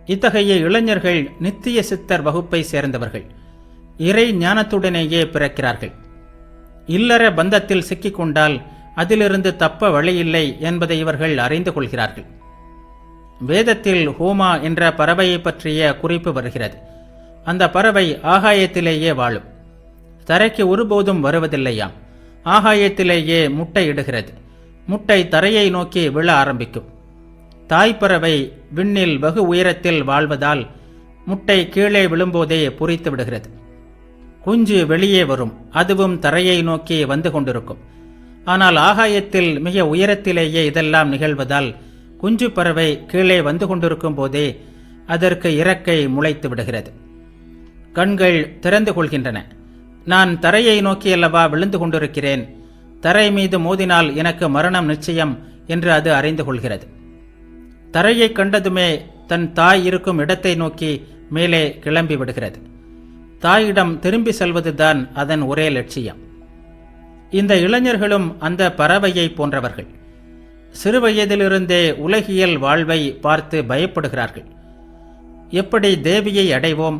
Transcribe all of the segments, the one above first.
இத்தகைய இளைஞர்கள் நித்திய சித்தர் வகுப்பை சேர்ந்தவர்கள். இறை ஞானத்துடனேயே பிறக்கிறார்கள். இல்லற பந்தத்தில் சிக்கிக்கொண்டால் அதிலிருந்து தப்ப வழியில்லை என்பதை இவர்கள் அறிந்து கொள்கிறார்கள். வேதத்தில் ஹோமா என்ற பறவையை பற்றிய குறிப்பு வருகிறது. அந்த பறவை ஆகாயத்திலேயே வாழும். தரைக்கு ஒருபோதும் வருவதில்லையாம். ஆகாயத்திலேயே முட்டை இடுகிறது. முட்டை தரையை நோக்கி விழ ஆரம்பிக்கும். தாய்ப்பறவை விண்ணில் வெகு உயரத்தில் வாழ்வதால் முட்டை கீழே விழும்போதே பொரித்து விடுகிறது. குஞ்சு வெளியே வரும். அதுவும் தரையை நோக்கி வந்து கொண்டிருக்கும். ஆனால் ஆகாயத்தில் மிக உயரத்திலேயே இதெல்லாம் நிகழ்வதால் குஞ்சு பறவை கீழே வந்து கொண்டிருக்கும் போதே அதற்கு இறக்கை முளைத்து விடுகிறது. கண்கள் திறந்து கொள்கின்றன. நான் தரையை நோக்கியல்லவா விழுந்து கொண்டிருக்கிறேன், தரை மீது மோதினால் எனக்கு மரணம் நிச்சயம் என்று அது அறிந்து கொள்கிறது. தரையை கண்டதுமே தன் தாய் இருக்கும் இடத்தை நோக்கி மேலே கிளம்பி விடுகிறது. தாயிடம் திரும்பி செல்வதுதான் அதன் ஒரே லட்சியம். இந்த இளைஞர்களும் அந்த பறவையை போன்றவர்கள். சிறுவயதிலிருந்தே உலகியல் வாழ்வை பார்த்து பயப்படுகிறார்கள். எப்படி தேவியை அடைவோம்,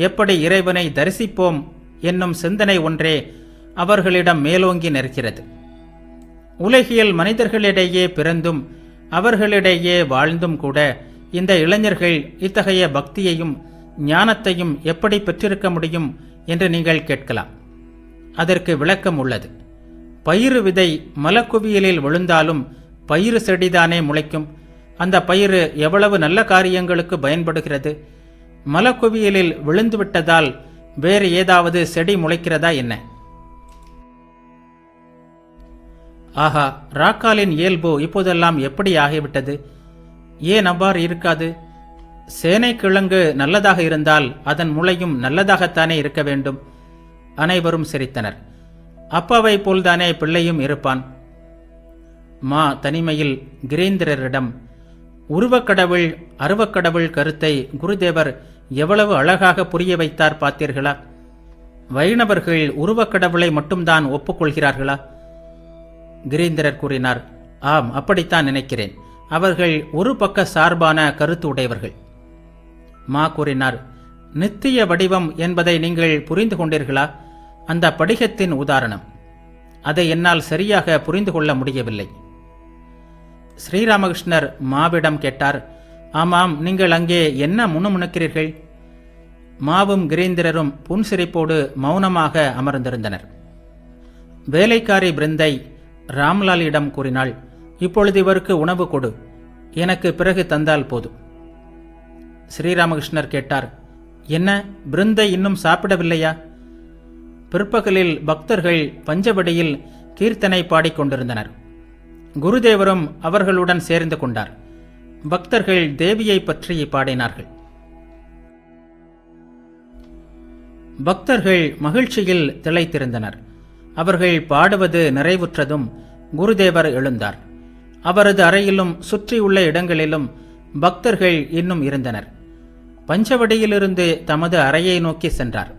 எப்படி இறைவனை தரிசிப்போம் என்னும் சிந்தனை ஒன்றே அவர்களிடம் மேலோங்கி நிற்கிறது. உலகியல் மனிதர்களிடையே பிறந்தும் அவர்களிடையே வாழ்ந்தும் கூட இந்த இளைஞர்கள் இத்தகைய பக்தியையும் ஞானத்தையும் எப்படி பெற்றிருக்க முடியும் என்று நீங்கள் கேட்கலாம். அதற்கு விளக்கம் உள்ளது. பயிறு விதை மலக்குவியலில் விழுந்தாலும் பயிறு செடிதானே முளைக்கும். அந்த பயிறு எவ்வளவு நல்ல காரியங்களுக்கு பயன்படுகிறது. மலக்குவியலில் விழுந்துவிட்டதால் வேறு ஏதாவது செடி முளைக்கிறதா என்ன? ஆஹா, ராக்காலின் இயல்பு இப்போதெல்லாம் எப்படி ஆகிவிட்டது? ஏன் அவ்வாறு இருக்காது? சேனை கிழங்கு நல்லதாக இருந்தால் அதன் முளையும் நல்லதாகத்தானே இருக்க வேண்டும். அனைவரும் சிரித்தனர். அப்பாவை போல்தானே பிள்ளையும் இருப்பான். மா தனிமையில் கிரீந்திரரிடம், உருவக்கடவுள் அருவக்கடவுள் கருத்தை குருதேவர் எவ்வளவு அழகாக புரிய வைத்தார் பார்த்தீர்களா? வைணவர்கள் உருவக்கடவுளை மட்டும்தான் ஒப்புக்கொள்கிறார்களா? கிரீந்திரர் கூறினார், ஆம், அப்படித்தான் நினைக்கிறேன். அவர்கள் ஒரு பக்க சார்பான கருத்து உடையவர்கள். மா கூறினார், நித்திய வடிவம் என்பதை நீங்கள் புரிந்து கொண்டீர்களா? அந்த படிகத்தின் உதாரணம். அதை என்னால் சரியாக புரிந்து கொள்ள முடியவில்லை. ஸ்ரீராமகிருஷ்ணர் மாவிடம் கேட்டார், ஆமாம், நீங்கள் அங்கே என்ன முணுமுணுக்கிறீர்கள்? மாவும் கிரீந்திரரும் புன்சிரிப்போடு மௌனமாக அமர்ந்திருந்தனர். வேலைக்காரி பிருந்தை ராம்லாலிடம் கூறினாள், இப்பொழுது இவருக்கு உணவு கொடு, எனக்கு பிறகு தந்தால் போதும். ஸ்ரீராமகிருஷ்ணர் கேட்டார், என்ன, பிருந்தை இன்னும் சாப்பிடவில்லையா? பிற்பகலில் பக்தர்கள் பஞ்சவடியில் கீர்த்தனை பாடிக்கொண்டிருந்தனர். குருதேவரும் அவர்களுடன் சேர்ந்து கொண்டார். பக்தர்கள் தேவியை பற்றி பாடினார்கள். பக்தர்கள் மகிழ்ச்சியில் திளைத்திருந்தனர். அவர்கள் பாடுவது நிறைவுற்றதும் குருதேவர் எழுந்தார். அவரது அறையிலும் சுற்றியுள்ள இடங்களிலும் பக்தர்கள் இன்னும் இருந்தனர். பஞ்சவடியிலிருந்து தமது அறையை நோக்கி சென்றார்.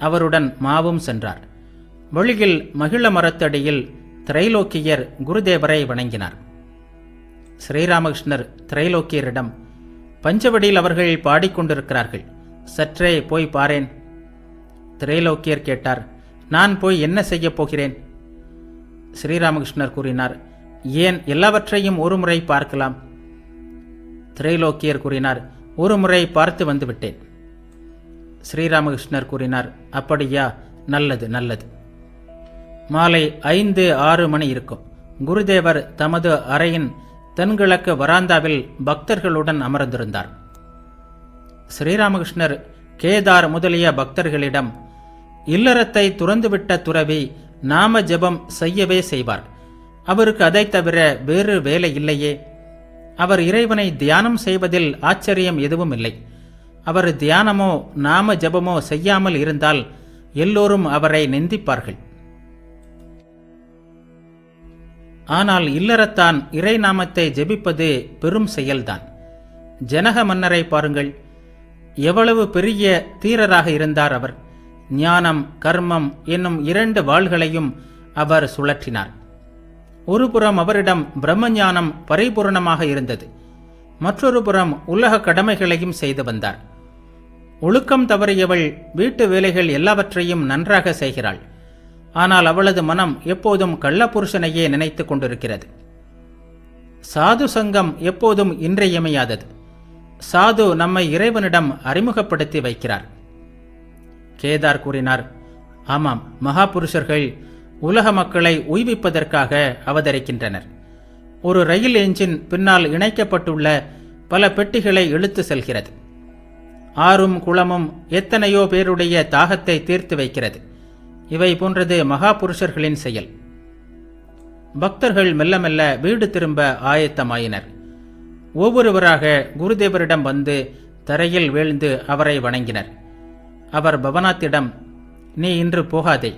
அவருடன் மாவும் சென்றார். வழியில் மகிழ மரத்தடியில் திரைலோக்கியர் குருதேவரை வணங்கினார். ஸ்ரீராமகிருஷ்ணர் திரைலோக்கியரிடம், பஞ்சவடியில் அவர்கள் பாடிக்கொண்டிருக்கிறார்கள், சற்றே போய் பாரேன். திரைலோக்கியர் கேட்டார், நான் போய் என்ன செய்யப் போகிறேன்? ஸ்ரீராமகிருஷ்ணர் கூறினார், ஏன், எல்லாவற்றையும் ஒருமுறை பார்க்கலாம். திரைலோக்கியர் கூறினார், ஒருமுறை பார்த்து வந்துவிட்டேன். ஸ்ரீராமகிருஷ்ணர் கூறினார், அப்படியா, நல்லது நல்லது. மாலை 5-6 மணி இருக்கும். குருதேவர் தமது அறையின் தென்கிழக்கு வராந்தாவில் பக்தர்களுடன் அமர்ந்திருந்தார். ஸ்ரீராமகிருஷ்ணர் கேதார் முதலிய பக்தர்களிடம், இல்லறத்தை துறந்துவிட்ட துறவி நாம ஜெபம் செய்யவே செய்வார். அவருக்கு அதை தவிர வேறு வேலை இல்லையே. அவர் இறைவனை தியானம் செய்வதில் ஆச்சரியம் எதுவும் இல்லை. அவர் தியானமோ நாம ஜெபமோ செய்யாமல் இருந்தால் எல்லோரும் அவரை நிந்திப்பார்கள். ஆனால் இல்லறத்தான் இறை நாமத்தை ஜெபிப்பது பெரும் செயல்தான். ஜனக மன்னரை பாருங்கள், எவ்வளவு பெரிய தீரராக இருந்தார் அவர். ஞானம் கர்மம் என்னும் 2 வாள்களையும் அவர் சுழற்றினார். ஒருபுறம் அவரிடம் பிரம்மஞானம் பரிபூர்ணமாக இருந்தது, மற்றொரு புறம் உலக கடமைகளையும் செய்து வந்தார். ஒழுக்கம் தவறியவள் வீட்டு வேலைகள் எல்லாவற்றையும் நன்றாக செய்கிறாள். ஆனால் அவளது மனம் எப்போதும் கள்ளப்புருஷனையே நினைத்து கொண்டிருக்கிறது. சாது சங்கம் எப்போதும் இன்றியமையாதது. சாது நம்மை இறைவனிடம் அறிமுகப்படுத்தி வைக்கிறார். கேதார் கூறினார், ஆமாம், மகாபுருஷர்கள் உலக மக்களை உய்விப்பதற்காக அவதரிக்கின்றனர். ஒரு ரயில் என்ஜின் பின்னால் இணைக்கப்பட்டுள்ள பல பெட்டிகளை இழுத்து செல்கிறது. ஆறும் குளமும் எத்தனையோ பேருடைய தாகத்தை தீர்த்து வைக்கிறது. இவை போன்றது மகாபுருஷர்களின் செயல். பக்தர்கள் மெல்ல மெல்ல வீடு திரும்ப ஆயத்தமாயினர். ஒவ்வொருவராக குருதேவரிடம் வந்து தரையில் வீழ்ந்து அவரை வணங்கினர். அவர் பவனாத்திடம், நீ இன்று போகாதே,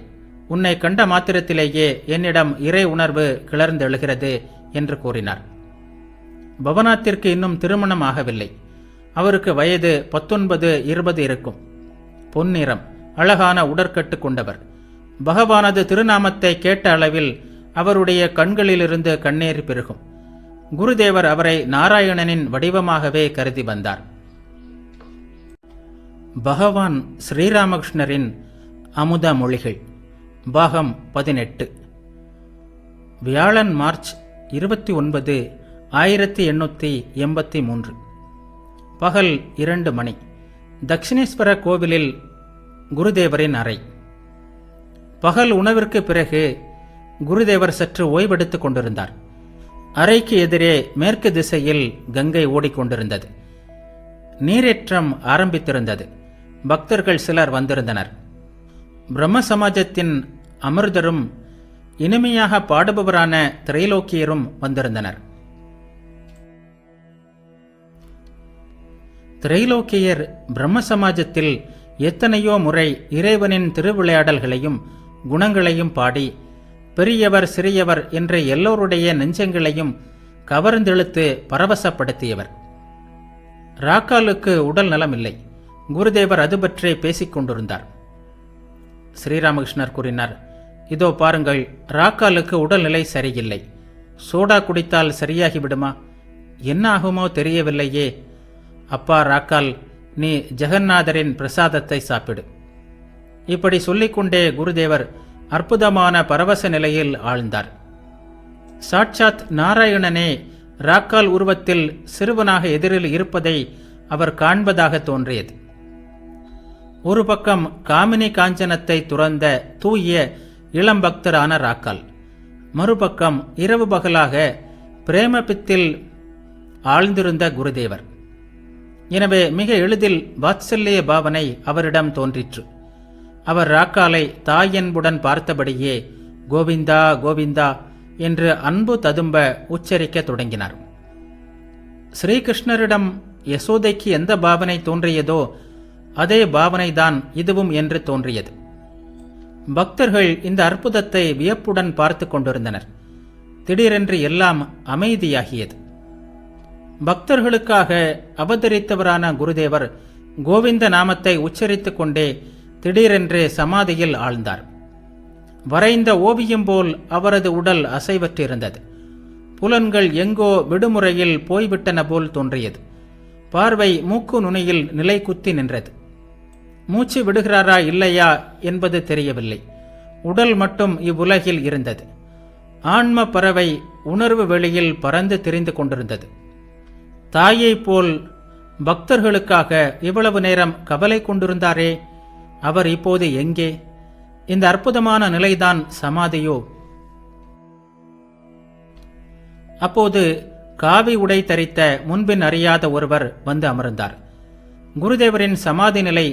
உன்னை கண்ட மாத்திரத்திலேயே என்னிடம் இறை உணர்வு கிளர்ந்தெழுகிறது என்று கூறினார். பவனாத்திற்கு இன்னும் திருமணம் ஆகவில்லை. அவருக்கு வயது 19-20 இருக்கும். பொன்னிறம், அழகான உடற்கட்டு கொண்டவர். பகவானது திருநாமத்தை கேட்ட அளவில் அவருடைய கண்களிலிருந்து கண்ணீர் பெருகும். குருதேவர் அவரை நாராயணனின் வடிவமாகவே கருதி வந்தார். பகவான் ஸ்ரீராமகிருஷ்ணரின் அமுத மொழிகள், பாகம் 18. வியாழன், மார்ச் 29, 1883. பகல் 2 மணி. தட்சிணேஸ்வர கோவிலில் குருதேவரின் அறை. பகல் உணவிற்கு பிறகு குருதேவர் சற்று ஓய்வெடுத்துக் கொண்டிருந்தார். அறைக்கு எதிரே மேற்கு திசையில் கங்கை ஓடிக்கொண்டிருந்தது. நீரேற்றம் ஆரம்பித்திருந்தது. பக்தர்கள் சிலர் வந்திருந்தனர். பிரம்ம சமாஜத்தின் அமிர்தரும் இனிமையாக பாடுபவரான திரைலோக்கியரும் வந்திருந்தனர். திரைலோக்கியர் பிரம்ம சமாஜத்தில் எத்தனையோ முறை இறைவனின் திருவிளையாடல்களையும் குணங்களையும் பாடி பெரியவர் சிறியவர் என்ற எல்லோருடைய நெஞ்சங்களையும் கவர்ந்தெழுத்து பரவசப்படுத்தியவர். ராக்காலுக்கு உடல் நலமில்லை. குருதேவர் அது பற்றி பேசிக் கொண்டிருந்தார். ஸ்ரீராமகிருஷ்ணர் கூறினார், இதோ பாருங்கள், ராக்காலுக்கு உடல்நிலை சரியில்லை. சோடா குடித்தால் சரியாகிவிடுமா? என்ன ஆகுமோ தெரியவில்லையே. அப்பா ராக்கால், நீ ஜெகநாதரின் பிரசாதத்தை சாப்பிடு. இப்படி சொல்லிக்கொண்டே குருதேவர் அற்புதமான பரவச நிலையில் ஆழ்ந்தார். சாட்சாத் நாராயணனே ராக்கால் உருவத்தில் சிறுவனாக எதிரில் இருப்பதை அவர் காண்பதாக தோன்றியது. ஒரு பக்கம் காமினி காஞ்சனத்தை துறந்த தூய இளம் பக்தரான ராக்கால், மறுபக்கம் இரவு பகலாக பிரேமபித்தில் ஆழ்ந்திருந்த குருதேவர். எனவே மிக எளிதில் வாத்சல்ய பாவனை அவரிடம் தோன்றிற்று. அவர் ராக்காலை தாயன்புடன் பார்த்தபடியே கோவிந்தா கோவிந்தா என்று அன்பு ததும்ப உச்சரிக்க தொடங்கினார். ஸ்ரீகிருஷ்ணரிடம் யசோதைக்கு எந்த பாவனை தோன்றியதோ அதே பாவனைதான் இதுவும் என்று தோன்றியது. பக்தர்கள் இந்த அற்புதத்தை வியப்புடன் பார்த்து கொண்டிருந்தனர். திடீரென்று எல்லாம் அமைதியாகியது. பக்தர்களுக்காக அவதரித்தவரான குருதேவர் கோவிந்த நாமத்தை உச்சரித்துக் கொண்டே திடீரென்று சமாதியில் ஆழ்ந்தார். வரைந்த ஓவியம் போல் அவரது உடல் அசைவற்றிருந்தது. புலன்கள் எங்கோ விடுமுறையில் போய்விட்டன போல் தோன்றியது. பார்வை மூக்கு நுனியில் நிலை குத்தி நின்றது. மூச்சு விடுகிறாரா இல்லையா என்பது தெரியவில்லை. உடல் மட்டும் இவ்வுலகில் இருந்தது. ஆன்ம பறவை உணர்வு வெளியில் பறந்து திரிந்து கொண்டிருந்தது. தாயைப் போல் பக்தர்களுக்காக இவ்வளவு நேரம் கவலை கொண்டிருந்தாரே, அவர் இப்போது எங்கே? இந்த அற்புதமான நிலைதான் சமாதியோ? அப்போது காவி உடை தரித்த முன்பின் அறியாத ஒருவர் வந்து அமர்ந்தார். குருதேவரின் சமாதி நிலை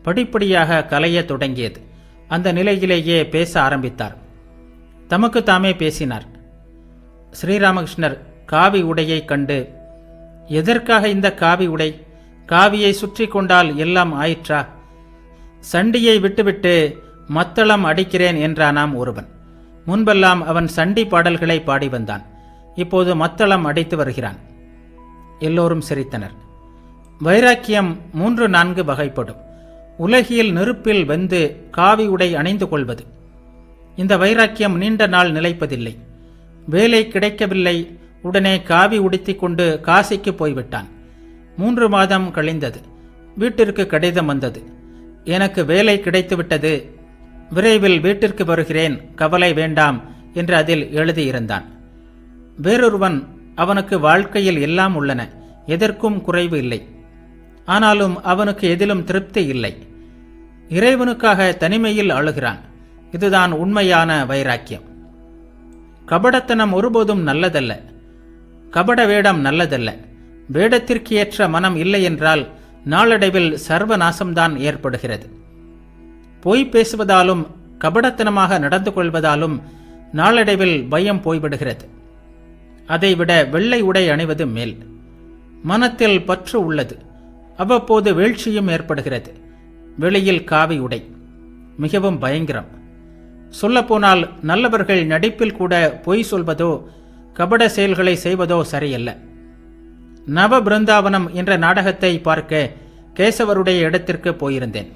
படிப்படியாக கலைய தொடங்கியது. அந்த நிலையிலேயே பேச ஆரம்பித்தார். தமக்கு தாமே பேசினார். ஸ்ரீராமகிருஷ்ணர் காவி உடையை கண்டு, எதற்காக இந்த காவி உடை? காவியை சுற்றி கொண்டால் எல்லாம் ஆயிற்றா? சண்டியை விட்டுவிட்டு மத்தளம் அடிக்கிறேன் என்றானாம் ஒருவன். முன்பெல்லாம் அவன் சண்டி பாடல்களை பாடி வந்தான். இப்போது மத்தளம் அடித்து வருகிறான். எல்லோரும் சிரித்தனர். வைராக்கியம் 3-4 வகைப்படும். உலகியல் நெருப்பில் வெந்து காவி உடை அணிந்து கொள்வது. இந்த வைராக்கியம் நீண்ட நாள் நிலைப்பதில்லை. வேலை கிடைக்கவில்லை, உடனே காவி உடுத்தி கொண்டு காசிக்கு போய்விட்டான். 3 மாதம் கழிந்தது. வீட்டிற்கு கடிதம் வந்தது. எனக்கு வேலை கிடைத்துவிட்டது, விரைவில் வீட்டிற்கு வருகிறேன், கவலை வேண்டாம் என்று அதில் எழுதியிருந்தான். வேறொருவன், அவனுக்கு வாழ்க்கையில் எல்லாம் உள்ளன, எதற்கும் குறைவு இல்லை. ஆனாலும் அவனுக்கு எதிலும் திருப்தி இல்லை. இறைவனுக்காக தனிமையில் அழுகிறான். இதுதான் உண்மையான வைராக்கியம். கபடத்தனம் ஒருபோதும் நல்லதல்ல. கபட வேடம் நல்லதல்ல. வேடத்திற்கு ஏற்ற மனம் இல்லை என்றால் நாளடைவில் சர்வநாசம்தான் ஏற்படுகிறது. பொய் பேசுவதாலும் கபடத்தனமாக நடந்து கொள்வதாலும் நாளடைவில் பயம் போய்விடுகிறது. அதைவிட வெள்ளை உடை அணிவது மேல். மனத்தில் பற்று உள்ளது, அவ்வப்போது வீழ்ச்சியும் ஏற்படுகிறது. வெளியில் காவி உடை மிகவும் பயங்கரம். சொல்லப்போனால் நல்லவர்கள் நடிப்பில் கூட பொய் சொல்வதோ கபட செயல்களை செய்வதோ சரியல்ல. நவ பிருந்தாவனம் என்ற நாடகத்தை பார்க்க கேசவருடைய இடத்திற்கு போயிருந்தேன்.